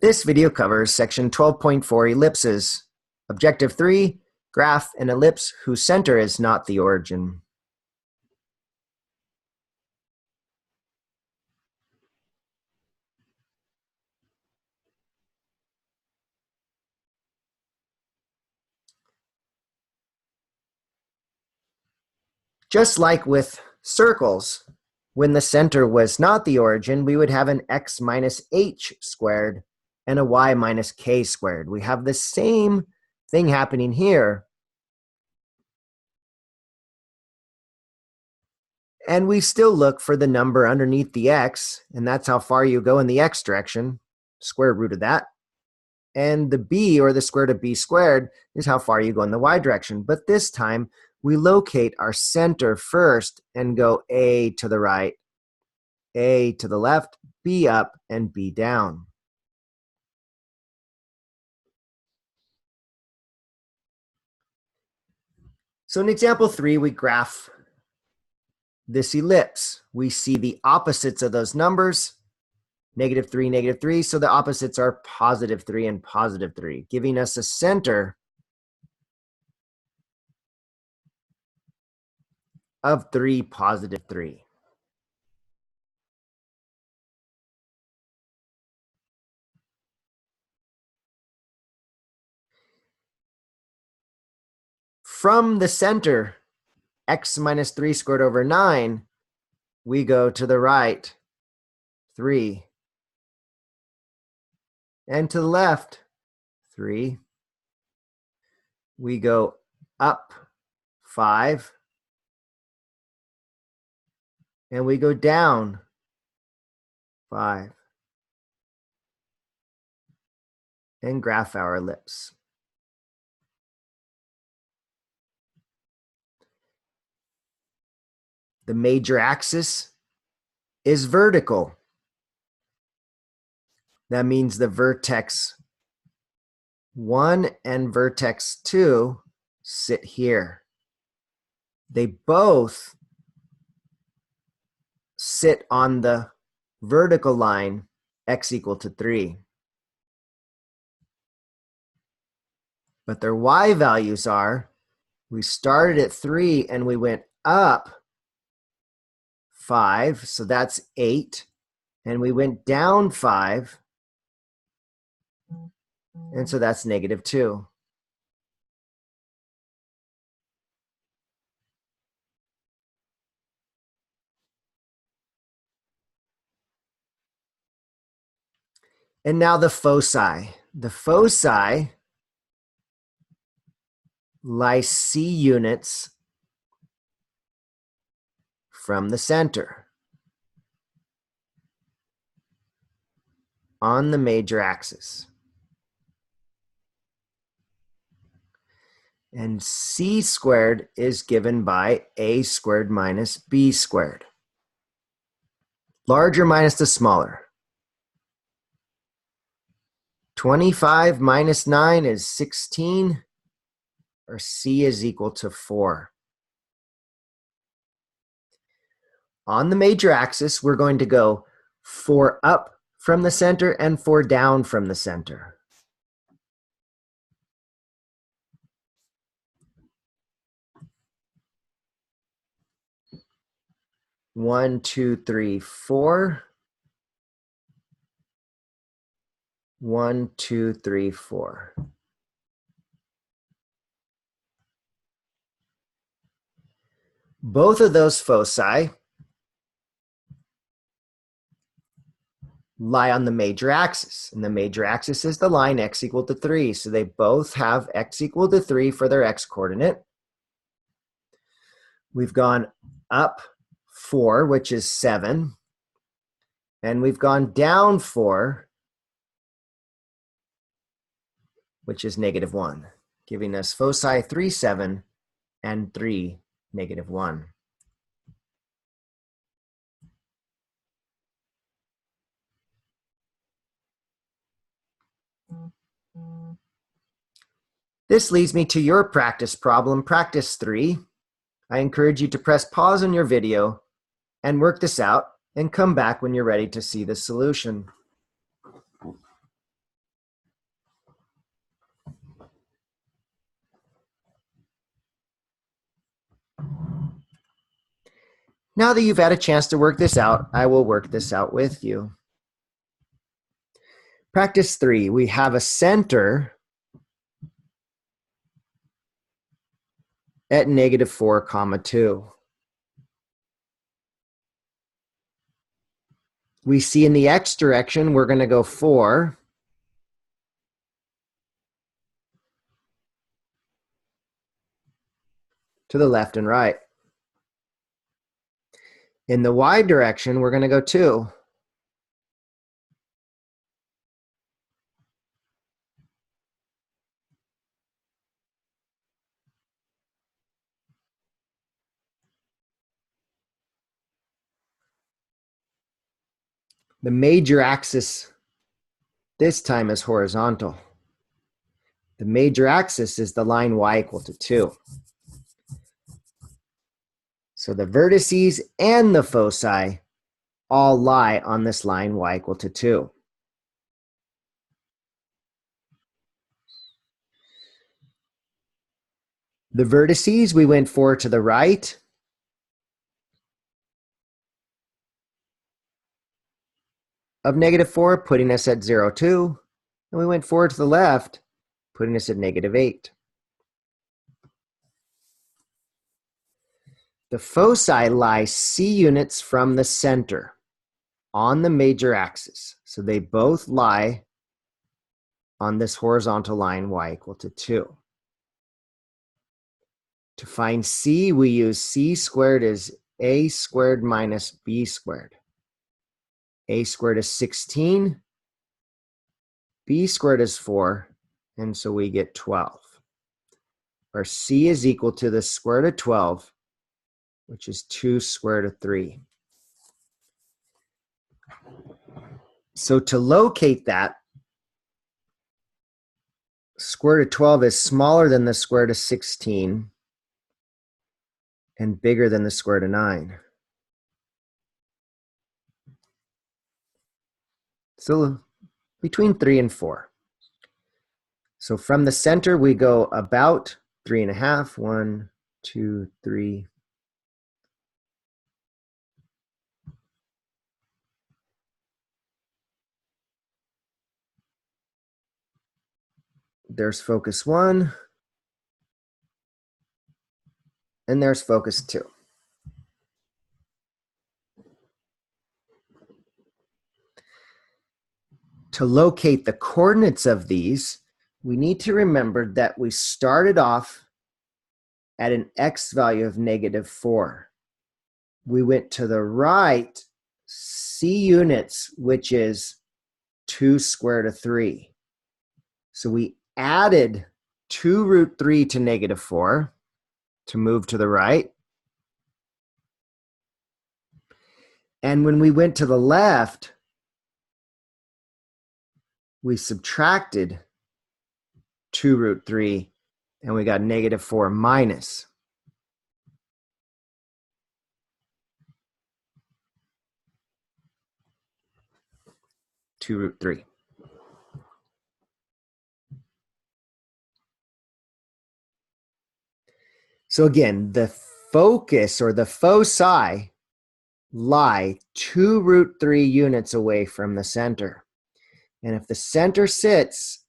This video covers section 12.4 ellipses. Objective 3, graph an ellipse whose center is not the origin. Just like with circles, when the center was not the origin, we would have an x minus h squared and a y minus k squared. We have the same thing happening here. And we still look for the number underneath the x, and that's how far you go in the x direction, square root of that. And the b, or the square root of b squared, is how far you go in the y direction. But this time, we locate our center first and go a to the right, a to the left, b up, and b down. So in example 3, we graph this ellipse. We see the opposites of those numbers, -3, -3. So the opposites are +3 and +3, giving us a center of 3, +3. From the center, x minus 3 squared over 9, we go to the right, 3. And to the left, 3. We go up 5. And we go down 5. And graph our ellipse. The major axis is vertical. That means the vertex 1 and vertex 2 sit here. They both sit on the vertical line, x equal to 3. But their y values are, we started at 3 and we went up 5, so that's 8. And we went down 5, and so that's -2. And now the foci. The foci lie c units from the center on the major axis. And c squared is given by a squared minus b squared. Larger minus the smaller. 25 minus 9 is 16, or c is equal to 4. On the major axis, we're going to go 4 up from the center and 4 down from the center. One, two, three, 4. 1, 2, 3, 4. Both of those foci lie on the major axis, and the major axis is the line x equal to 3. So they both have x equal to 3 for their x coordinate. We've gone up 4, which is 7, and we've gone down 4, which is -1, giving us foci 3, 7, and 3, -1. This leads me to your practice problem, practice 3. I encourage you to press pause on your video and work this out and come back when you're ready to see the solution. Now that you've had a chance to work this out, I will work this out with you. Practice 3, we have a center at -4, 2. We see in the x direction, we're going to go 4 to the left and right. In the y direction, we're going to go 2. The major axis this time is horizontal. The major axis is the line y equal to 2. So the vertices and the foci all lie on this line y equal to 2. The vertices, we went 4 to the right. Of -4, putting us at 0, 2. And we went 4 to the left, putting us at -8. The foci lie c units from the center on the major axis. So they both lie on this horizontal line y equal to 2. To find c, we use c squared is a squared minus b squared. A squared is 16, b squared is 4, and so we get 12. Or c is equal to the square root of 12, which is 2 square root of 3. So to locate that, square root of 12 is smaller than the square root of 16 and bigger than the square root of 9. So between 3 and 4. So from the center, we go about 3.5. 1, 2, 3. There's focus 1. And there's focus 2. To locate the coordinates of these, we need to remember that we started off at an x value of -4. We went to the right c units, which is 2 square root of 3. So we added 2 root 3 to -4 to move to the right. And when we went to the left, we subtracted 2 root 3, and we got -4 minus 2 root 3. So again, the focus or the foci lie 2 root 3 units away from the center. And if the center sits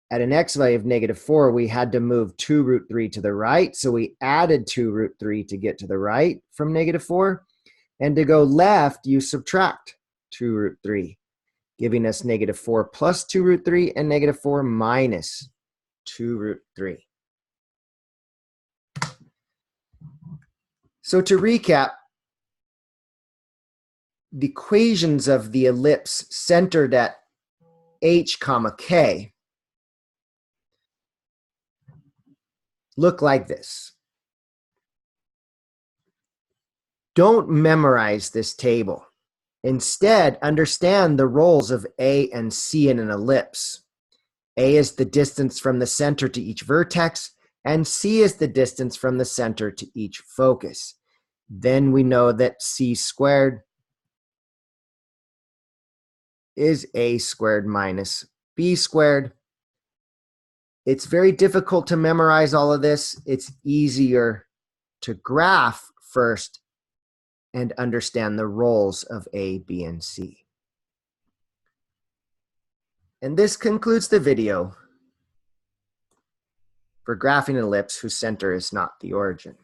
at an x value of -4, we had to move 2 root 3 to the right. So we added 2 root 3 to get to the right from -4. And to go left, you subtract 2 root 3, giving us -4 plus 2 root 3 and -4 minus 2 root 3. So to recap, the equations of the ellipse centered at h, k look like this. Don't memorize this table. Instead, understand the roles of A and C in an ellipse. A is the distance from the center to each vertex, and C is the distance from the center to each focus. Then we know that C squared is A squared minus B squared. It's very difficult to memorize all of this. It's easier to graph first and understand the roles of A, B, and C. And this concludes the video for graphing an ellipse whose center is not the origin.